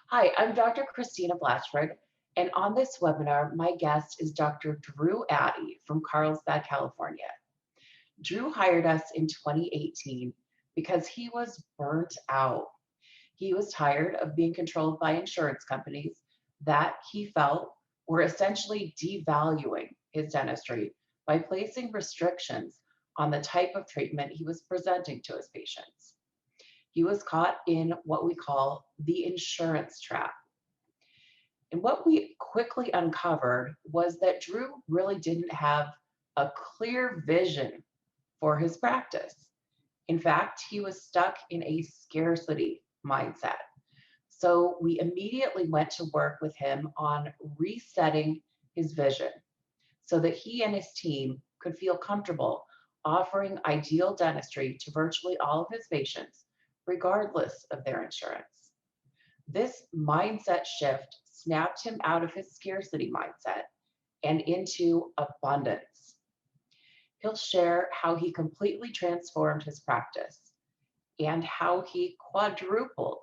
Hi, I'm Dr. Christina Blatchford, and on this webinar, my guest is Dr. Drew Addy from Carlsbad, California. Drew hired us in 2018 because he was burnt out. He was tired of being controlled by insurance companies that he felt were essentially devaluing his dentistry by placing restrictions on the type of treatment he was presenting to his patients. He was caught in what we call the insurance trap. And what we quickly uncovered was that Drew really didn't have a clear vision for his practice. In fact, he was stuck in a scarcity mindset. So we immediately went to work with him on resetting his vision so that he and his team could feel comfortable offering ideal dentistry to virtually all of his patients, regardless of their insurance. This mindset shift snapped him out of his scarcity mindset and into abundance. He'll share how he completely transformed his practice and how he quadrupled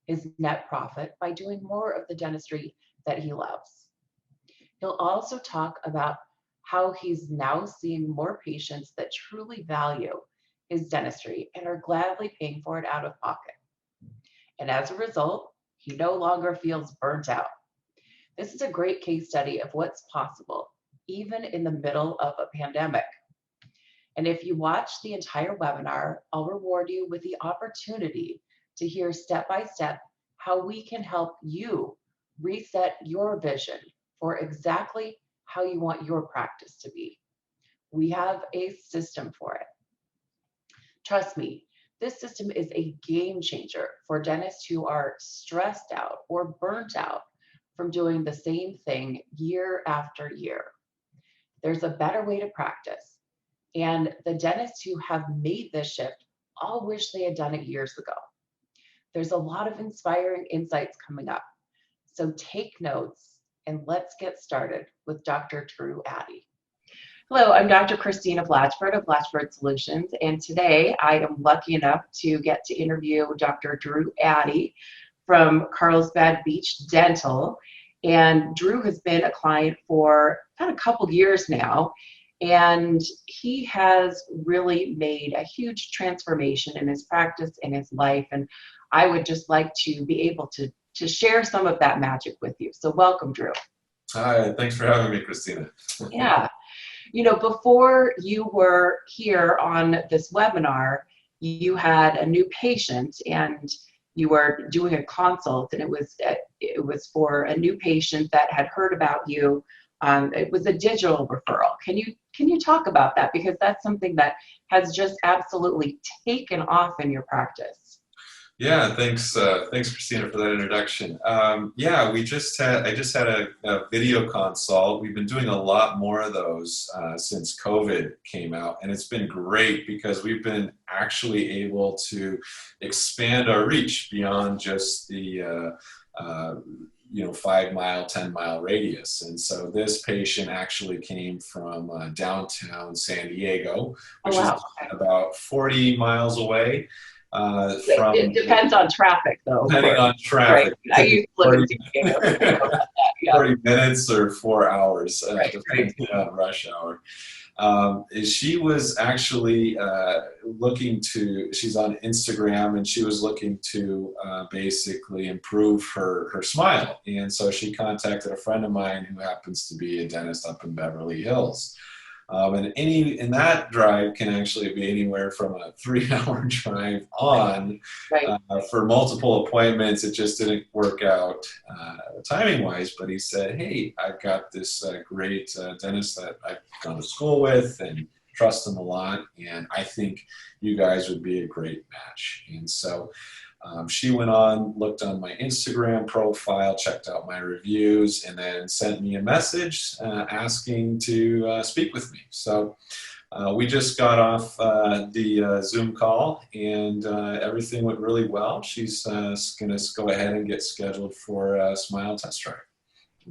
his net profit by doing more of the dentistry that he loves. He'll also talk about how he's now seeing more patients that truly value his dentistry and are gladly paying for it out of pocket. And as a result, he no longer feels burnt out. This is a great case study of what's possible, even in the middle of a pandemic. And if you watch the entire webinar, I'll reward you with the opportunity to hear step by step how we can help you reset your vision for exactly how you want your practice to be. We have a system for it. Trust me, this system is a game changer for dentists who are stressed out or burnt out from doing the same thing year after year. There's a better way to practice, and the dentists who have made this shift all wish they had done it years ago. There's a lot of inspiring insights coming up. So take notes and let's get started with Dr. Drew Addy. Hello, I'm Dr. Christina Blatchford of Blatchford Solutions, and today I am lucky enough to get to interview Dr. Drew Addy from Carlsbad Beach Dental. And Drew has been a client for about a couple years now, and he has really made a huge transformation in his practice, in his life, and I would just like to be able to share some of that magic with you. So welcome, Drew. Hi, thanks for having me, Christina. Yeah. Before you were here on this webinar, you had a new patient and you were doing a consult, and it was for a new patient that had heard about you. It was a digital referral. Can you talk about that, because that's something that has just absolutely taken off in your practice? Yeah, thanks, Christina, for that introduction. Yeah, I just had a video consult. We've been doing a lot more of those since COVID came out, and it's been great because we've been actually able to expand our reach beyond just the 5-mile, 10-mile radius. And so this patient actually came from downtown San Diego, which is about 40 miles away. It depends on traffic, though. Depending on traffic. Right. I used to live in San Diego. 40 minutes or 4 hours, Right. on rush hour. She was actually she's on Instagram, and she was looking to basically improve her smile. And so she contacted a friend of mine who happens to be a dentist up in Beverly Hills. And that drive can actually be anywhere from a 3-hour drive on. Right. For multiple appointments. It just didn't work out timing-wise, but he said, hey, I've got this great dentist that I've gone to school with and trust him a lot, and I think you guys would be a great match. And so she went on, looked on my Instagram profile, checked out my reviews, and then sent me a message asking to speak with me. So we just got off the Zoom call, and everything went really well. She's going to go ahead and get scheduled for a smile test drive.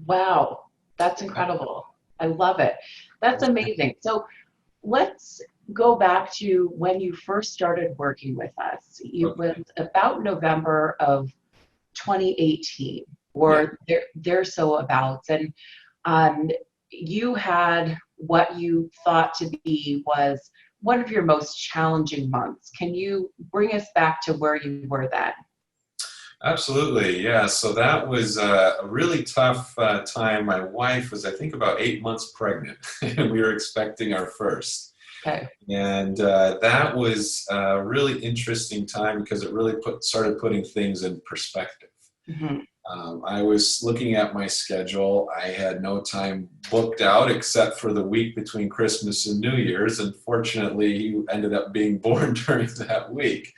Wow, that's incredible. I love it. That's amazing. So let's go back to when you first started working with us. It was about November of 2018 Yeah. or they're so abouts, and you had what you thought to be was one of your most challenging months. Can you bring us back to where you were then? Absolutely, yeah. So that was a really tough time. My wife was, I think, about 8 months pregnant, and we were expecting our first. Okay. And that was a really interesting time because it really started putting things in perspective. Hmm. I was looking at my schedule. I had no time booked out except for the week between Christmas and New Year's. And fortunately, he ended up being born during that week.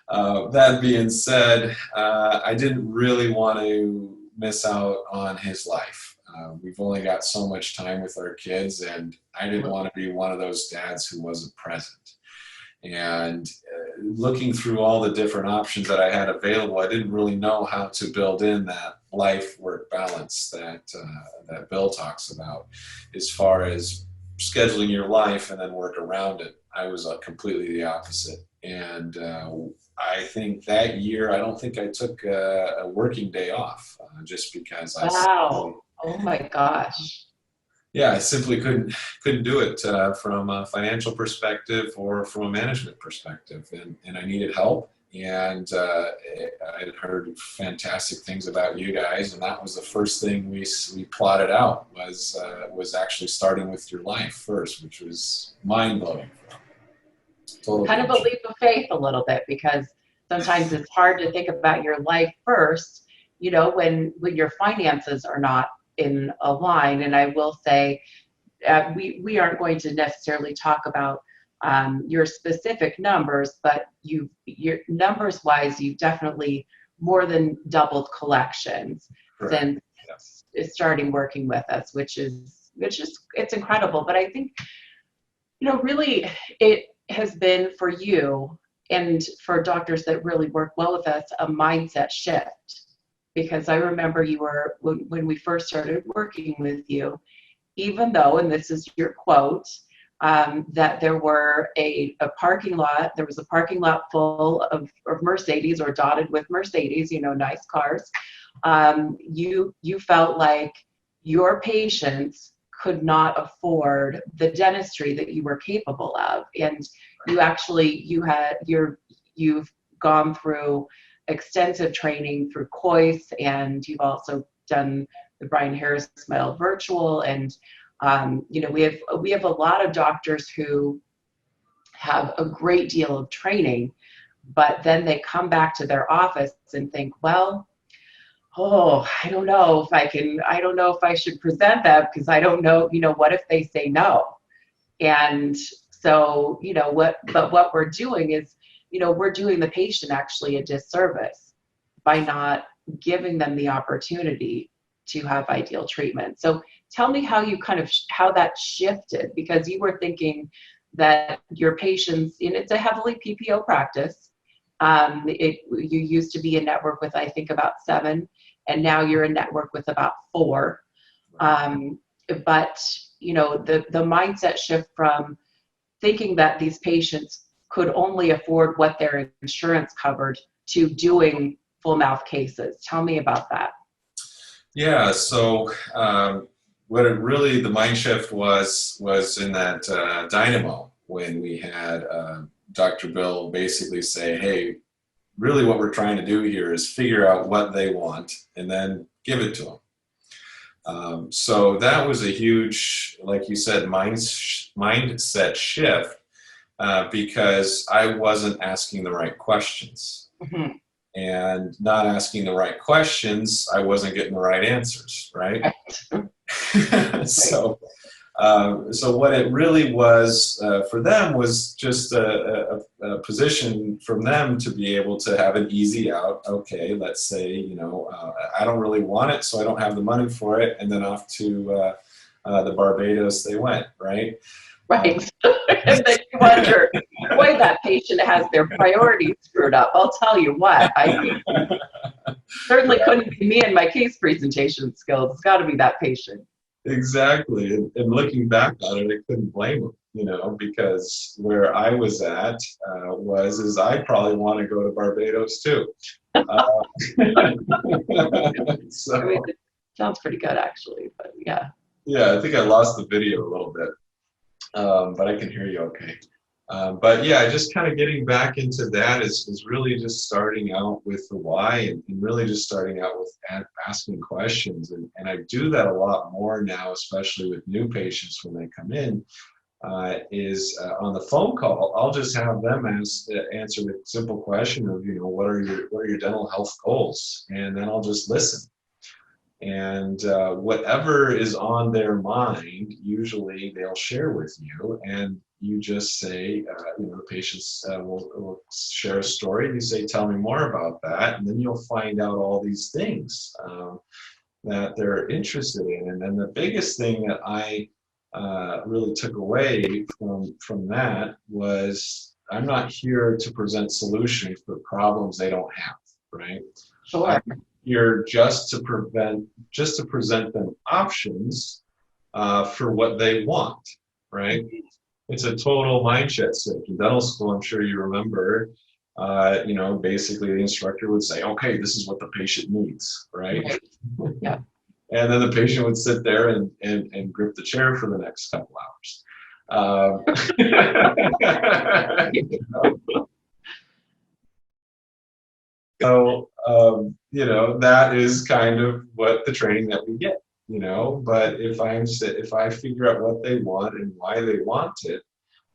That being said, I didn't really want to miss out on his life. We've only got so much time with our kids, and I didn't want to be one of those dads who wasn't present. And looking through all the different options that I had available, I didn't really know how to build in that life-work balance that Bill talks about, as far as scheduling your life and then work around it. I was completely the opposite. And I think that year, I don't think I took a working day off, just because Wow. Oh my gosh. I simply couldn't do it from a financial perspective or from a management perspective, and I needed help. And I had heard fantastic things about you guys, and that was the first thing we plotted out was actually starting with your life first, which was mind blowing. Kind of a leap of faith a little bit, because sometimes it's hard to think about your life first, when your finances are not in a line. And I will say, we aren't going to necessarily talk about your specific numbers, but your numbers wise, you've definitely more than doubled collections. Correct. Since starting working with us, which is it's incredible. But I think, really it has been for you and for doctors that really work well with us, a mindset shift. Because I remember when we first started working with you, even though, and this is your quote, that there were a parking lot, there was a parking lot full of Mercedes, or dotted with Mercedes, nice cars. You felt like your patients could not afford the dentistry that you were capable of. And you've gone through extensive training through COIS, and you've also done the Brian Harris Medal Virtual. And we have a lot of doctors who have a great deal of training, but then they come back to their office and think, well, I don't know if I should present that, because I don't know, what if they say no? And so, what we're doing is, we're doing the patient actually a disservice by not giving them the opportunity to have ideal treatment. So tell me how how that shifted, because you were thinking that your patients, and it's a heavily PPO practice. You used to be a network with, I think, about 7, and now you're a network with about 4. But the mindset shift from thinking that these patients could only afford what their insurance covered to doing full mouth cases. Tell me about that. Yeah, so the mind shift was in that Dynamo, when we had Dr. Bill basically say, hey, really what we're trying to do here is figure out what they want and then give it to them. So that was a huge, like you said, mindset shift, because I wasn't asking the right questions. Mm-hmm. And not asking the right questions, I wasn't getting the right answers, right? So what it really was for them was just a position from them to be able to have an easy out. Okay, let's say, I don't really want it, so I don't have the money for it, and then off to the Barbados they went, right? Right. And then you wonder, boy, that patient has their priorities screwed up. I'll tell you what, I certainly couldn't be me and my case presentation skills. It's got to be that patient. Exactly. And looking back on it, I couldn't blame them. because where I was at is I probably want to go to Barbados too. Uh, I mean, so it sounds pretty good actually, but yeah. yeah, I think I lost the video a little bit, but I can hear you okay. But yeah, just kind of getting back into that is really just starting out with the why, and really just starting out with asking questions. And I do that a lot more now, especially with new patients when they come in, on the phone call, I'll just have them answer the simple question of, what are your dental health goals? And then I'll just listen. And whatever is on their mind, usually they'll share with you, and you just say, the patients will share a story, and you say, tell me more about that, and then you'll find out all these things that they're interested in. And then the biggest thing that I really took away from that was, I'm not here to present solutions for problems they don't have, right? Sure. You're just to present them options for what they want, right? It's a total mindset shift. In dental school, I'm sure you remember, basically the instructor would say, okay, this is what the patient needs, right? Yeah. And then the patient would sit there and grip the chair for the next couple hours. So, that is kind of what the training that we get, but if I figure out what they want and why they want it,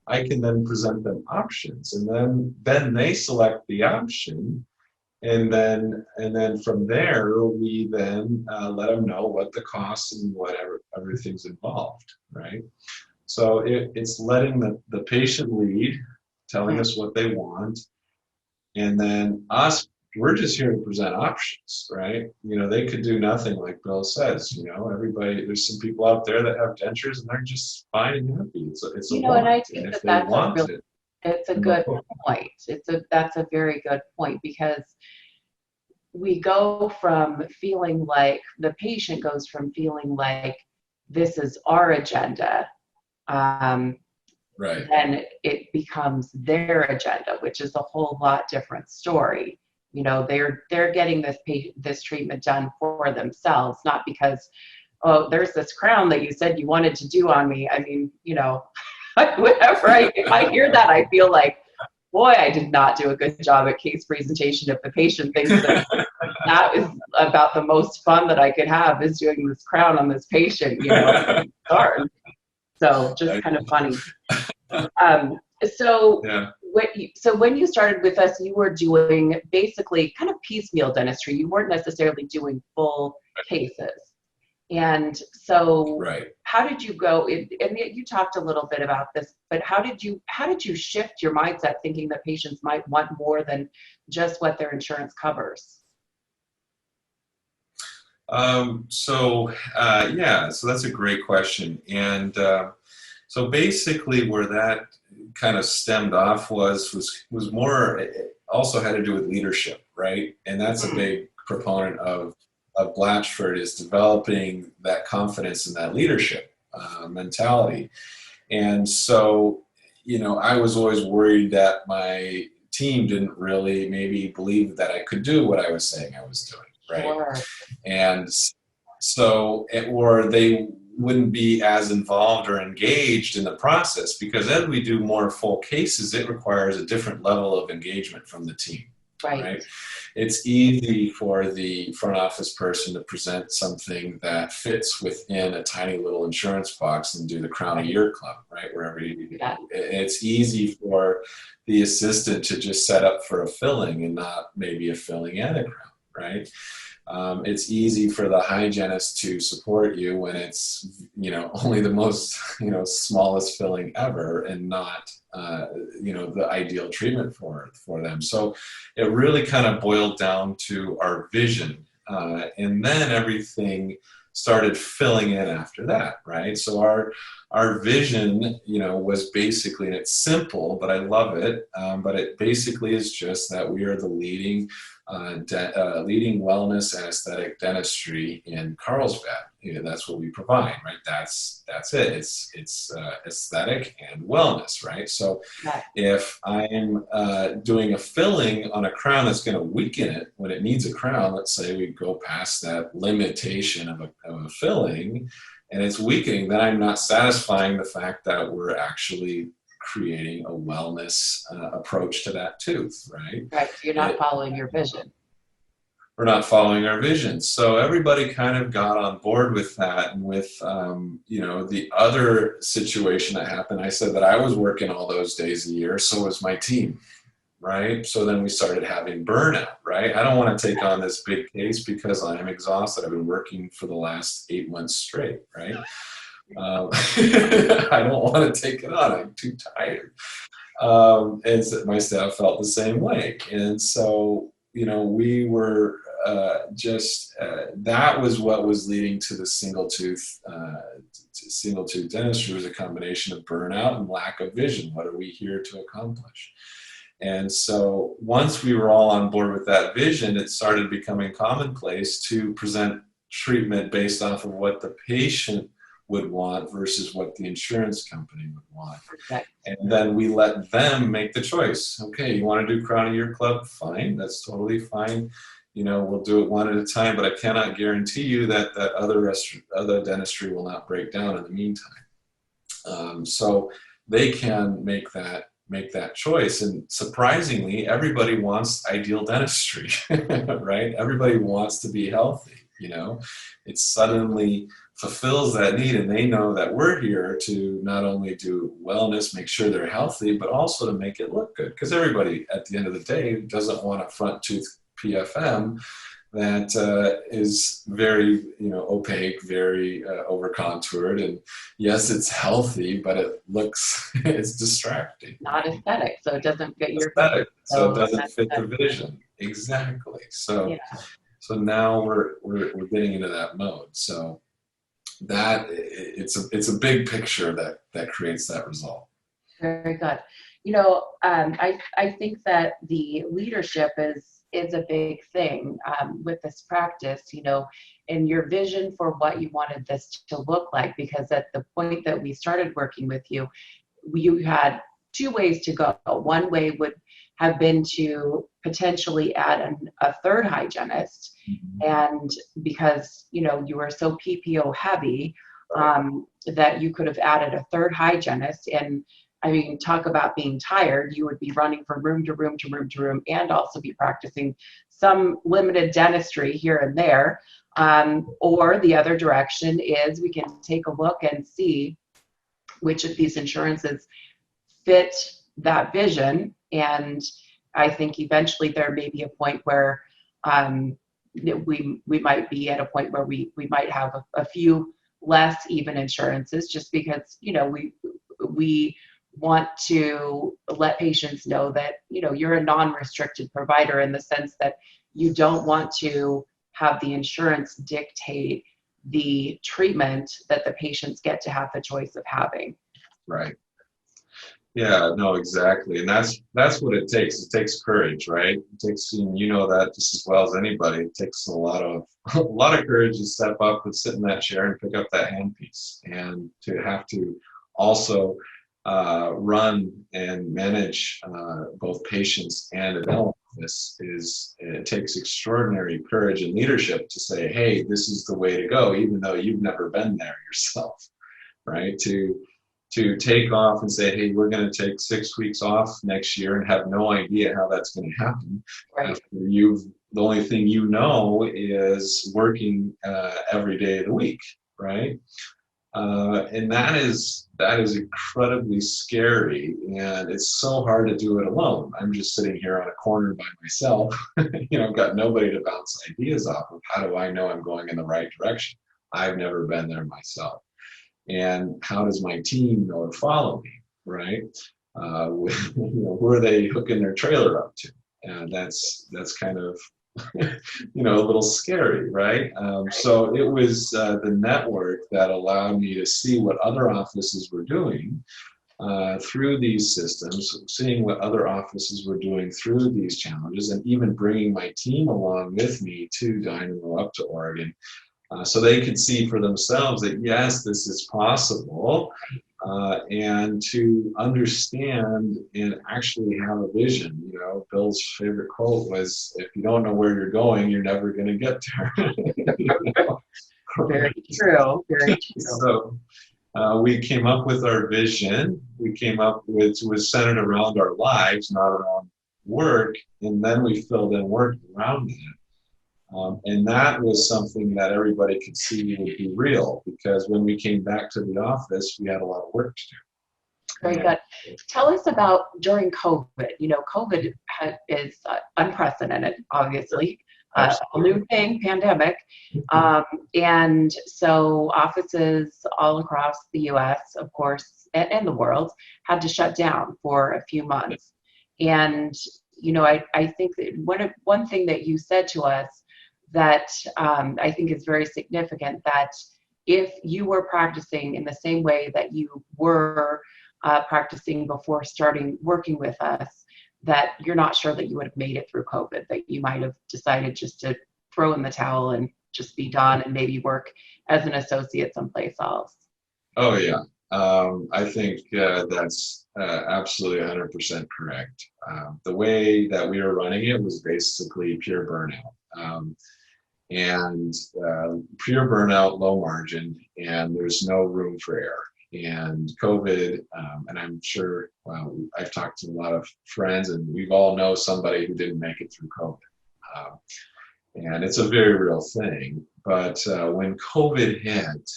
I can then present them options, and then they select the option, and then from there we then let them know what the costs and whatever everything's involved, right? So it's letting the patient lead, telling us what they want, and then we're just here to present options, right? They could do nothing, like Bill says. Everybody, there's some people out there that have dentures and they're just fine and happy. It's a want. And I think And if that's they want it's a good point. That's a very good point, because we go from feeling like, the patient goes from feeling like this is our agenda, right. then it becomes their agenda, which is a whole lot different story. They're getting this treatment done for themselves, not because, oh, there's this crown that you said you wanted to do on me. I mean, whenever if I hear that, I feel like, boy, I did not do a good job at case presentation if the patient thinks that is about the most fun that I could have, is doing this crown on this patient, darn. So just kind of funny. Yeah. When you started with us, you were doing basically kind of piecemeal dentistry. You weren't necessarily doing full cases. And so right. How did you go, and you talked a little bit about this, but how did you shift your mindset, thinking that patients might want more than just what their insurance covers? So that's a great question. And so basically where that kind of stemmed off was more, it also had to do with leadership, right? And that's a big proponent of Blatchford, is developing that confidence and that leadership mentality. And so, I was always worried that my team didn't really maybe believe that I could do what I was saying I was doing, right? Sure. And so, or they wouldn't be as involved or engaged in the process, because as we do more full cases, it requires a different level of engagement from the team. Right? It's easy for the front office person to present something that fits within a tiny little insurance box and do the crown a year club, right? Wherever it's easy for the assistant to just set up for a filling and not maybe a filling and a crown, right? It's easy for the hygienist to support you when it's, only the most, smallest filling ever, and not, the ideal treatment for them. So it really kind of boiled down to our vision. And then everything started filling in after that, right? So our vision, was basically, and it's simple, but I love it, but it basically is just that we are the leading leading wellness and aesthetic dentistry in Carlsbad. That's what we provide, right? That's it. It's aesthetic and wellness, right? So if I'm doing a filling on a crown that's going to weaken it when it needs a crown, let's say we go past that limitation of a filling and it's weakening, then I'm not satisfying the fact that we're actually creating a wellness approach to that tooth, right? Right, so you're not following your vision. We're not following our vision. So everybody kind of got on board with that. And with, the other situation that happened, I said that I was working all those days a year, so was my team, right? So then we started having burnout, right? I don't want to take on this big case because I am exhausted. I've been working for the last 8 months straight, right? I don't want to take it on. I'm too tired. And so my staff felt the same way. And so, we were that was what was leading to the single tooth dentistry, was a combination of burnout and lack of vision. What are we here to accomplish? And so once we were all on board with that vision, it started becoming commonplace to present treatment based off of what the patient would want versus what the insurance company would want. Okay. And then we let them make the choice. Okay, you want to do crown of your club? Fine, that's totally fine. We'll do it one at a time, but I cannot guarantee you that other dentistry will not break down in the meantime. So they can make that choice. And surprisingly, everybody wants ideal dentistry, right? Everybody wants to be healthy. It suddenly fulfills that need, and they know that we're here to not only do wellness, make sure they're healthy, but also to make it look good. Because everybody, at the end of the day, doesn't want a front tooth PFM that is very, opaque, very over-contoured. And yes, it's healthy, but it's distracting. Not aesthetic, so it doesn't fit your aesthetic, so it doesn't fit the vision. Exactly. So. Yeah. So now we're getting into that mode. So that it's a big picture that creates that result. Very good. I think that the leadership is a big thing with this practice. And your vision for what you wanted this to look like, because at the point that we started working with you, you had two ways to go. One way would have been to potentially add a third hygienist. Mm-hmm. And because, you were so PPO heavy, that you could have added a third hygienist. And I mean, talk about being tired, you would be running from room to room to room to room, and also be practicing some limited dentistry here and there. Or the other direction is we can take a look and see which of these insurances fit that vision. And I think eventually there may be a point where we might be at a point where we might have a few less even insurances, just because we want to let patients know that you're a non-restricted provider, in the sense that you don't want to have the insurance dictate the treatment that the patients get to have the choice of having. Right. Yeah, no, exactly. And that's what it takes. It takes courage, right? It takes, that just as well as anybody. It takes a lot of courage to step up and sit in that chair and pick up that handpiece, and to have to also run and manage both patients and a dental office. It takes extraordinary courage and leadership to say, hey, this is the way to go, even though you've never been there yourself, right? To take off and say, hey, we're going to take 6 weeks off next year and have no idea how that's going to happen. Right. After the only thing is working every day of the week, right? And that is incredibly scary, and it's so hard to do it alone. I'm just sitting here on a corner by myself. I've got nobody to bounce ideas off of. How do I know I'm going in the right direction? I've never been there myself. And how does my team know to follow me, right? Who are they hooking their trailer up to? And that's kind of, a little scary, right? So it was the network that allowed me to see what other offices were doing, through these systems, seeing what other offices were doing through these challenges, and even bringing my team along with me to Dynamo up to Oregon, so they could see for themselves that yes, this is possible, and to understand and actually have a vision. You know, Bill's favorite quote was, "If you don't know where you're going, you're never going to get there." You know? Very true. Very true. So we came up with our vision. We came up with, was centered around our lives, not around work, and then we filled in work around that. And that was something that everybody could see would be real, because when we came back to the office, we had a lot of work to do. Very good. Tell us about during COVID. You know, COVID is unprecedented, obviously, a new thing, pandemic. And so offices all across the US, of course, and the world had to shut down for a few months. And, you know, I think that one thing that you said to us that I think is very significant, that if you were practicing in the same way that you were practicing before starting working with us, that you're not sure that you would have made it through COVID, that you might have decided just to throw in the towel and just be done and maybe work as an associate someplace else. Oh, yeah. I think that's absolutely 100% correct. The way that we were running it was basically pure burnout. And pure burnout, low margin, and there's no room for error. And COVID, and I'm sure, well, I've talked to a lot of friends, and we've all know somebody who didn't make it through COVID. And it's a very real thing. But when COVID hit,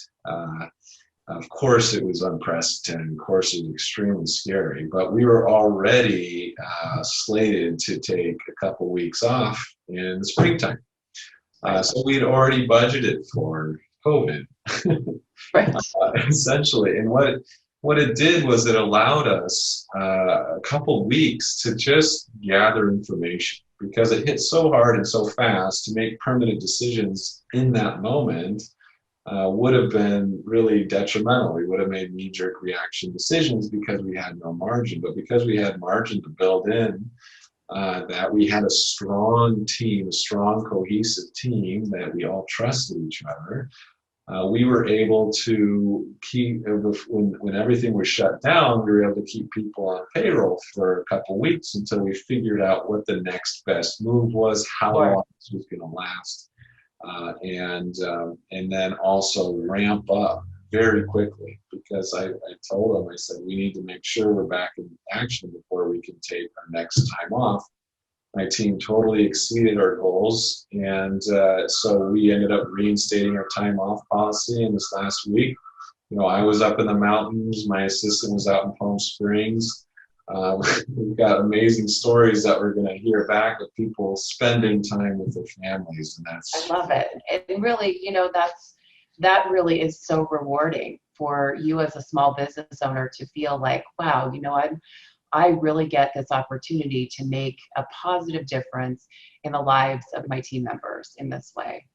of course it was unprecedented. Of course it was extremely scary. But we were already slated to take a couple weeks off in the springtime. So we'd already budgeted for COVID, Right. essentially. And what it did was it allowed us a couple weeks to just gather information, because it hit so hard and so fast. To make permanent decisions in that moment would have been really detrimental. We would have made knee-jerk reaction decisions because we had no margin. But because we had margin to build in, that we had a strong team, a strong cohesive team, that we all trusted each other, we were able to keep, when everything was shut down, we were able to keep people on payroll for a couple of weeks until we figured out what the next best move was, how long this was going to last, and then also ramp up very quickly, because I told them, I said, we need to make sure we're back in action before we can take our next time off. My team totally exceeded our goals, and so we ended up reinstating our time off policy in this last week. You know, I was up in the mountains, my assistant was out in Palm Springs. We've got amazing stories that we're going to hear back of people spending time with their families, and that's. I love it. And really, you know, that really is so rewarding for you as a small business owner to feel like, wow, you know, I really get this opportunity to make a positive difference in the lives of my team members in this way.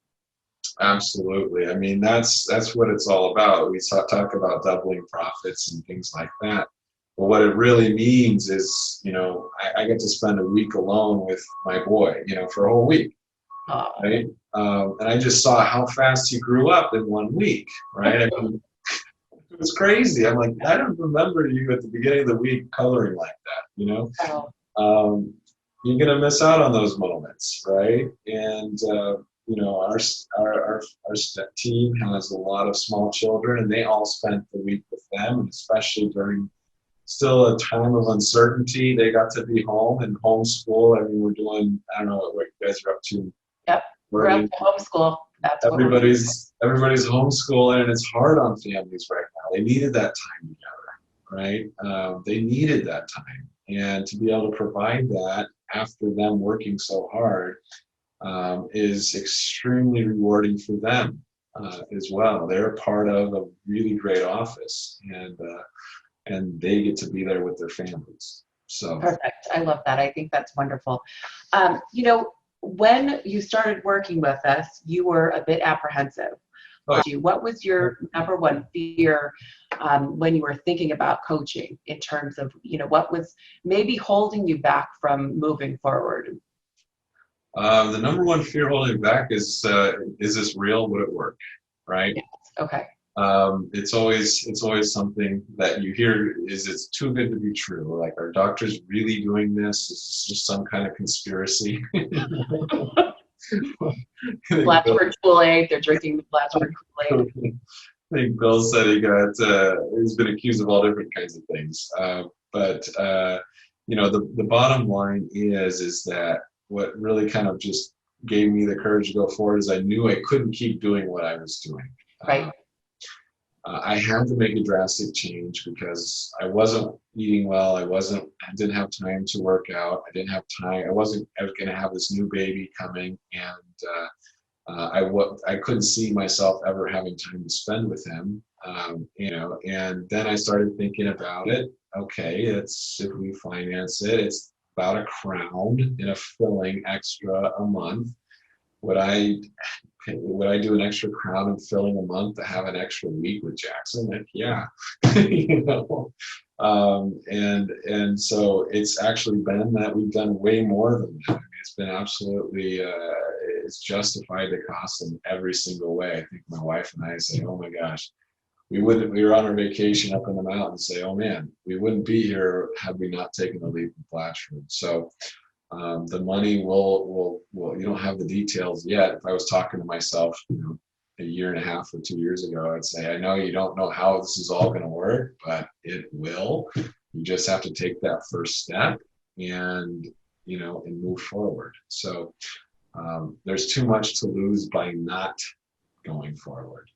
Absolutely. I mean, that's what it's all about. We talk about doubling profits and things like that. But what it really means is, you know, I get to spend a week alone with my boy, you know, for a whole week. Right? And I just saw how fast he grew up in 1 week, right? I mean, it was crazy. I'm like, I don't remember you at the beginning of the week coloring like that, you know? You're going to miss out on those moments, right? And, you know, our team has a lot of small children, and they all spent the week with them, and especially during still a time of uncertainty, they got to be home and homeschool. I mean, we're doing, I don't know what you guys are up to. Yep, we're up to homeschool. That's everybody's homeschooling, and it's hard on families right now. They needed that time together, right? They needed that time, and to be able to provide that after them working so hard is extremely rewarding for them as well. They're part of a really great office, and they get to be there with their families. So perfect. I love that. I think that's wonderful. You know, when you started working with us, you were a bit apprehensive. What was your number one fear when you were thinking about coaching, in terms of, what was maybe holding you back from moving forward? The number one fear holding back is this real? Would it work? Right? Yes. Okay. It's always something that you hear is it's too good to be true. Like, are doctors really doing this? Is this just some kind of conspiracy? Blatchford Kool-Aid. They're drinking the Blatchford Kool-Aid. I think Bill said he's been accused of all different kinds of things. But the bottom line is that what really kind of just gave me the courage to go forward is I knew I couldn't keep doing what I was doing. Right. I had to make a drastic change because I wasn't eating well. I didn't have time to work out. I didn't have time. I was going to have this new baby coming, and I couldn't see myself ever having time to spend with him. And then I started thinking about it. Okay, if we finance it, it's about a crown in a filling extra a month. Would I do an extra crown and filling a month to have an extra week with Jackson? Like, yeah. And so it's actually been that we've done way more than that. I mean, it's been absolutely, it's justified the cost in every single way. I think my wife and I say, oh my gosh, we were on our vacation up in the mountains, say, oh man, we wouldn't be here had we not taken the leap with Blatchford. So the money will you don't have the details yet. If I was talking to myself, a year and a half or 2 years ago, I'd say, I know you don't know how this is all going to work, but it will. You just have to take that first step and move forward. So there's too much to lose by not going forward.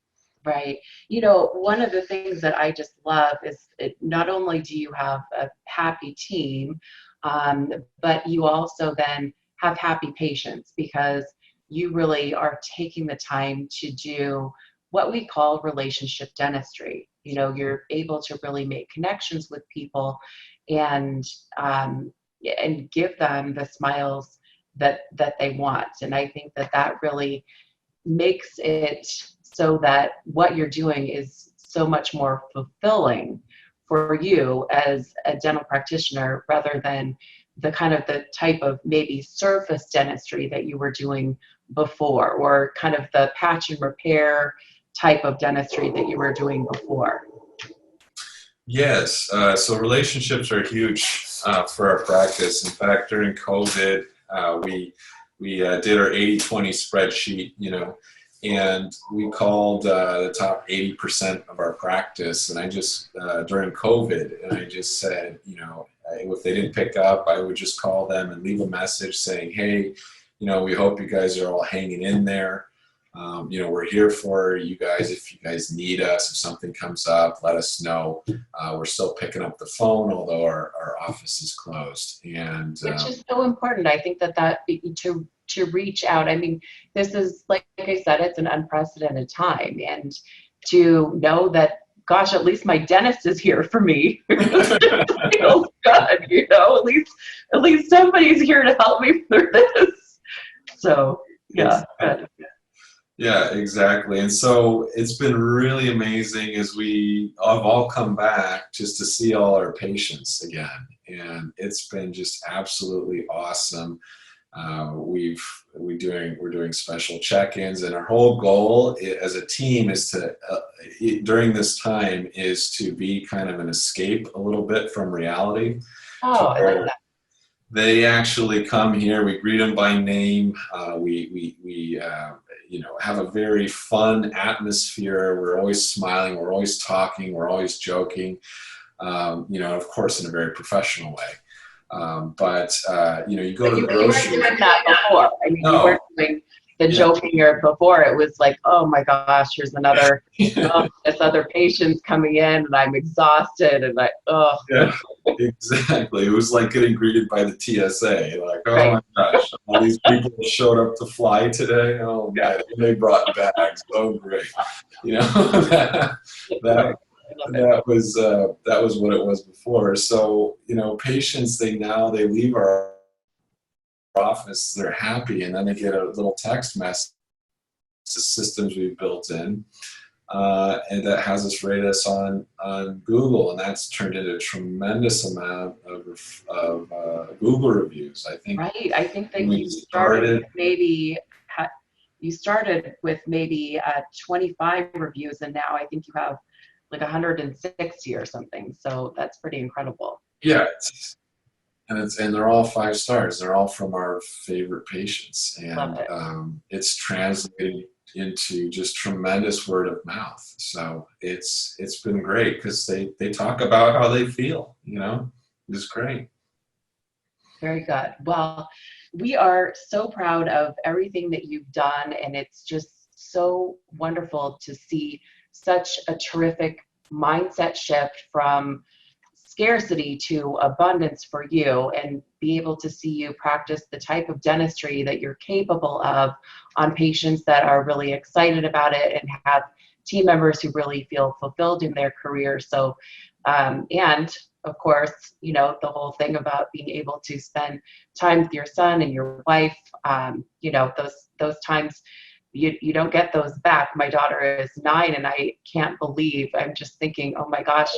Right. One of the things that I just love is not only do you have a happy team, but you also then have happy patients, because you really are taking the time to do what we call relationship dentistry. You're able to really make connections with people and give them the smiles that they want. And I think that really makes it so that what you're doing is so much more fulfilling for you as a dental practitioner, rather than the type of maybe surface dentistry that you were doing before, or kind of the patch and repair type of dentistry that you were doing before. Yes, so relationships are huge for our practice. In fact, during COVID, we did our 80-20 spreadsheet, and we called the top 80% of our practice. And I just, during COVID, and I just said, if they didn't pick up, I would just call them and leave a message saying, hey, we hope you guys are all hanging in there. We're here for you guys. If you guys need us, if something comes up, let us know. We're still picking up the phone, although our office is closed. And which is so important. I think that to reach out. I mean, this is, like I said, it's an unprecedented time, and to know that, gosh, at least my dentist is here for me. It feels good, at least somebody's here to help me through this. So yeah. Exactly. Yeah, exactly. And so it's been really amazing as we have all come back just to see all our patients again. And it's been just absolutely awesome. We're doing special check-ins, and our whole goal as a team is to, during this time, is to be kind of an escape a little bit from reality. Oh, I like that. They actually come here. We greet them by name. We have a very fun atmosphere. We're always smiling. We're always talking. We're always joking. Of course, in a very professional way. But you go to the grocery. You weren't doing that before. I mean, No. You weren't doing the joking or before. It was like, oh my gosh, here's another this other patient's coming in, and I'm exhausted, and Yeah, exactly. It was like getting greeted by the TSA. Like, oh Right. my gosh, all these people showed up to fly today. Oh god, and they brought bags. Oh great, that was what it was before. So patients, they leave our office, they're happy, and then they get a little text message. The systems we've built in. and that has us rate us on Google, and that's turned into a tremendous amount of Google reviews. I think Right. I think when that we you started started, with you started with maybe 25 reviews, and now I think you have like 160 or something. So that's pretty incredible. yeah, and they're all 5 stars. They're all from our favorite patients, Love and it. it's translated into just tremendous word of mouth. So it's been great because they talk about how they feel. It's great. Very good. Well, we are so proud of everything that you've done, and it's just so wonderful to see such a terrific mindset shift from scarcity to abundance for you, and be able to see you practice the type of dentistry that you're capable of on patients that are really excited about it and have team members who really feel fulfilled in their career. So, and of course, the whole thing about being able to spend time with your son and your wife, those times you don't get those back. My daughter is 9, and I can't believe, I'm just thinking, oh my gosh,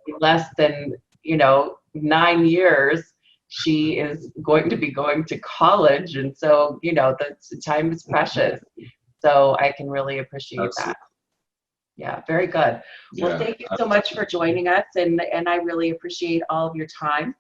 in less than 9 years, she is going to be going to college. And so, the time is precious. So I can really appreciate that. Absolutely. Yeah, very good. Well, Yeah. thank you so much for joining us, and I really appreciate all of your time.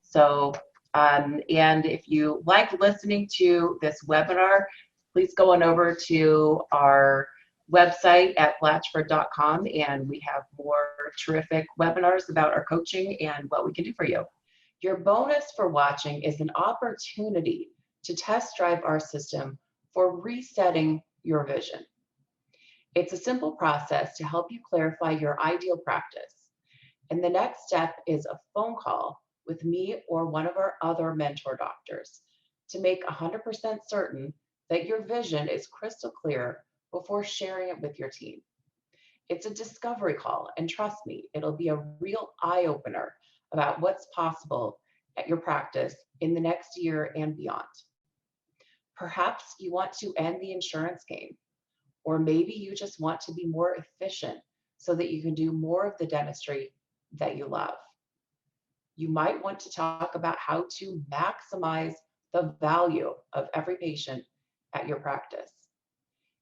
So, and if you like listening to this webinar, please go on over to our website at blatchford.com, and we have more terrific webinars about our coaching and what we can do for you. Your bonus for watching is an opportunity to test drive our system for resetting your vision. It's a simple process to help you clarify your ideal practice. And the next step is a phone call with me or one of our other mentor doctors to make 100% certain that your vision is crystal clear before sharing it with your team. It's a discovery call, and trust me, it'll be a real eye opener about what's possible at your practice in the next year and beyond. Perhaps you want to end the insurance game, or maybe you just want to be more efficient so that you can do more of the dentistry that you love. You might want to talk about how to maximize the value of every patient at your practice.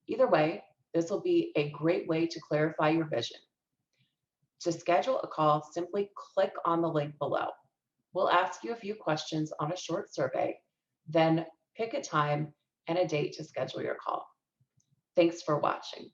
Either way, this will be a great way to clarify your vision. To schedule a call, simply click on the link below. We'll ask you a few questions on a short survey, then pick a time and a date to schedule your call. Thanks for watching.